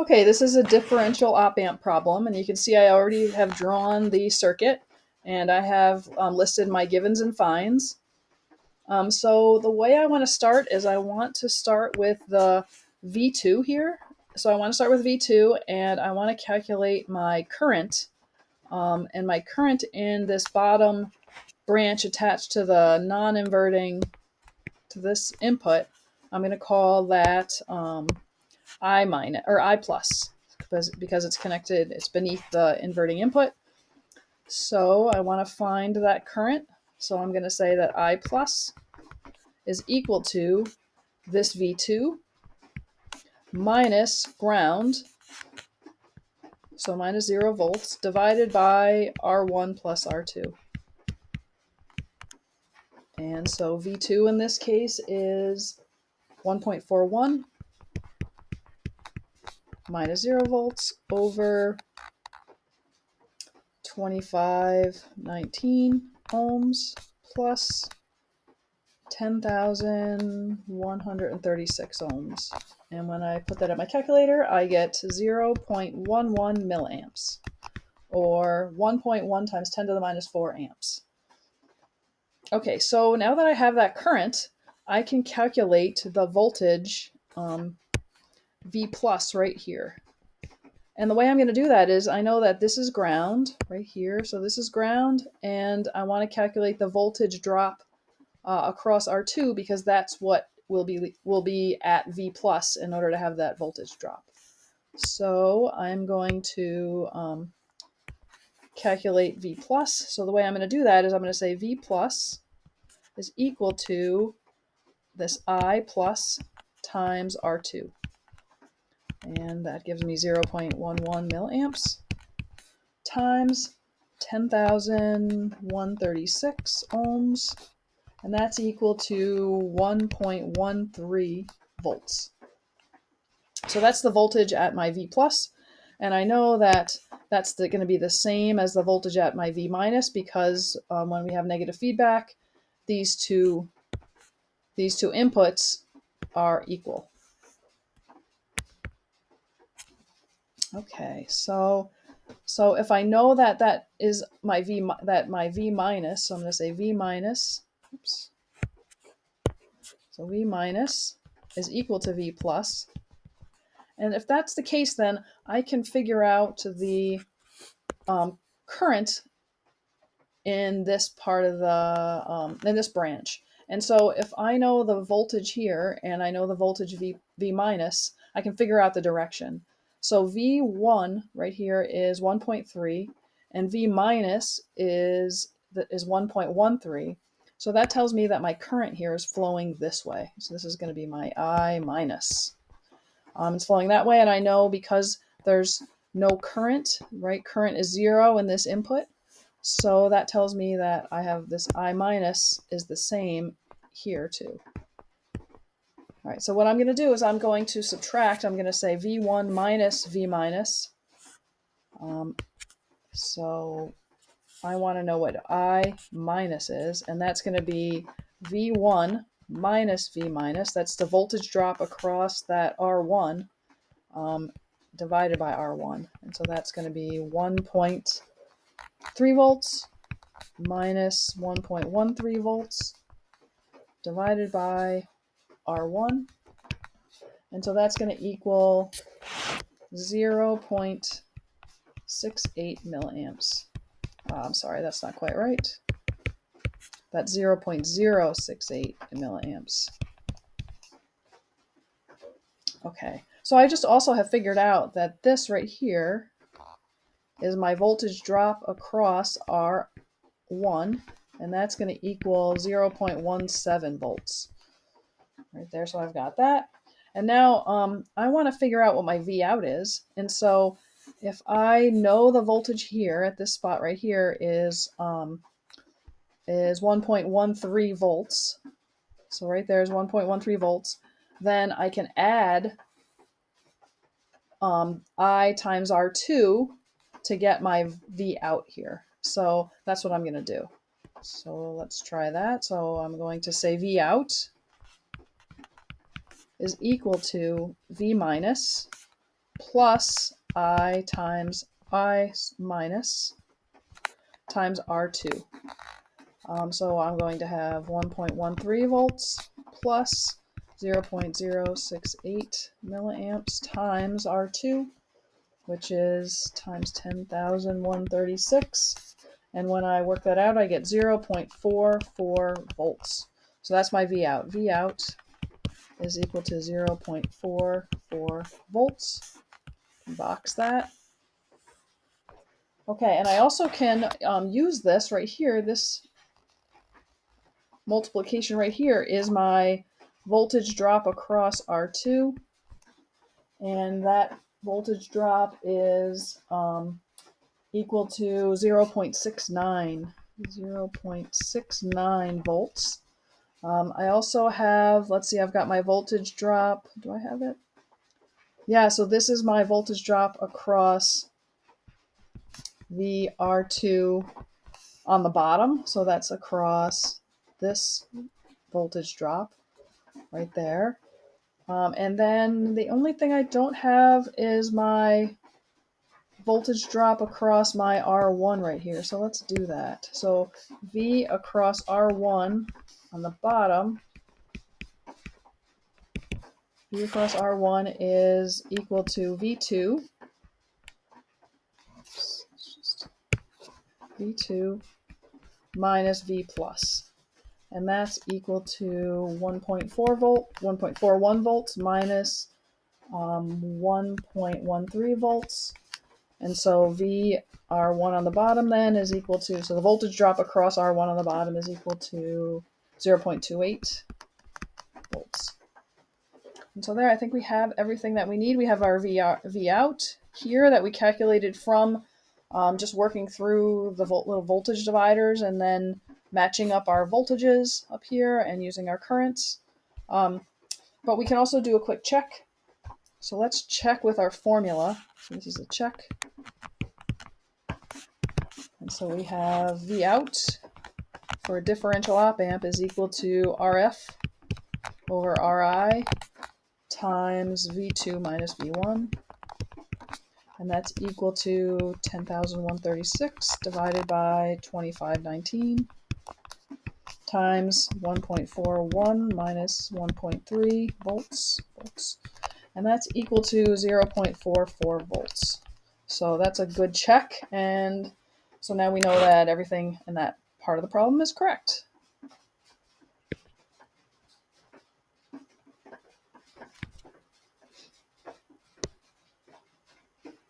Okay, this is a differential op amp problem, and you can see I already have drawn the circuit, and I have listed my givens and finds. So the way I want to start is I want to start with the V2 here. So I want to start with V2, and I want to calculate my current. And my current in this bottom branch attached to the non-inverting, to this input, I'm going to call that I minus or I plus because it's connected, it's beneath the inverting input. So I want to find that current. So I'm going to say that I plus is equal to this V2 minus ground, so minus 0 volts, divided by R1 plus R2. And so V2 in this case is 1.41 minus 0 volts over 2519 ohms plus 10,136 ohms. And when I put that in my calculator, I get 0.11 milliamps, or 1.1 times 10 to the minus 4 amps. Okay, so now that I have that current, I can calculate the voltage V plus right here. And the way I'm going to do that is I know that this is ground right here. So this is ground, and I want to calculate the voltage drop across R2 because that's what will be at V plus in order to have that voltage drop. So I'm going to calculate V plus. So the way I'm going to do that is I'm going to say V plus is equal to this I plus times R2. And that gives me 0.11 milliamps times 10,136 ohms, and that's equal to 1.13 volts. So that's the voltage at my V plus, and I know that that's going to be the same as the voltage at my V minus because when we have negative feedback, these two inputs are equal. Okay, so if I know that that is my V minus, so I'm going to say V minus. Oops. So V minus is equal to V plus. And if that's the case, then I can figure out the current in this part of the, in this branch. And so if I know the voltage here and I know the voltage V minus, I can figure out the direction. So V1 right here is 1.3 and V minus is 1.13. So that tells me that my current here is flowing this way. So this is going to be my I minus. It's flowing that way, and I know because there's no current, right? Current is 0 in this input. So that tells me that I have this I minus is the same here too. All right, so what I'm going to do is I'm going to subtract. I'm going to say V1 minus V minus. So I want to know what I minus is, and that's going to be V1 minus V minus. That's the voltage drop across that R1 divided by R1. And so that's going to be 1.3 volts minus 1.13 volts divided by R1. And so that's going to equal 0.68 milliamps. I'm sorry, that's not quite right. That's 0.068 milliamps. Okay, so I just also have figured out that this right here is my voltage drop across R1, and that's going to equal 0.17 volts. Right there, so I've got that. And now I want to figure out what my V out is. And so if I know the voltage here at this spot right here is 1.13 volts, so right there is 1.13 volts, then I can add I times R2 to get my V out here. So that's what I'm going to do. So let's try that. So I'm going to say V out is equal to V minus plus I times I minus times R2. So I'm going to have 1.13 volts plus 0.068 milliamps times R2, which is times 10,136. And when I work that out, I get 0.44 volts. So that's my V out. V out is equal to 0.44 volts. Box that. Okay, and I also can use this right here. This multiplication right here is my voltage drop across R2. And that voltage drop is equal to 0.69. 0.69 volts. I also have, let's see, I've got my voltage drop. Do I have it? Yeah, so this is my voltage drop across the R2 on the bottom. So that's across this voltage drop right there. And then the only thing I don't have is my voltage drop across my R1 right here. So let's do that. So V across R1 on the bottom, V across R1 is equal to V2. V2 minus V plus. And that's equal to 1.41 volts minus 1.13 volts. And so VR1 on the bottom then is equal to, so the voltage drop across R1 on the bottom is equal to 0.28 volts. And so there, I think we have everything that we need. We have our V out here that we calculated from just working through the little voltage dividers and then matching up our voltages up here and using our currents. But we can also do a quick check. So let's check with our formula. So this is a check. And so we have V out for a differential op amp is equal to RF over RI times V2 minus V1. And that's equal to 10,136 divided by 2519 times 1.41 minus 1.3 volts. And that's equal to 0.44 volts. So that's a good check. And so now we know that everything in that part of the problem is correct.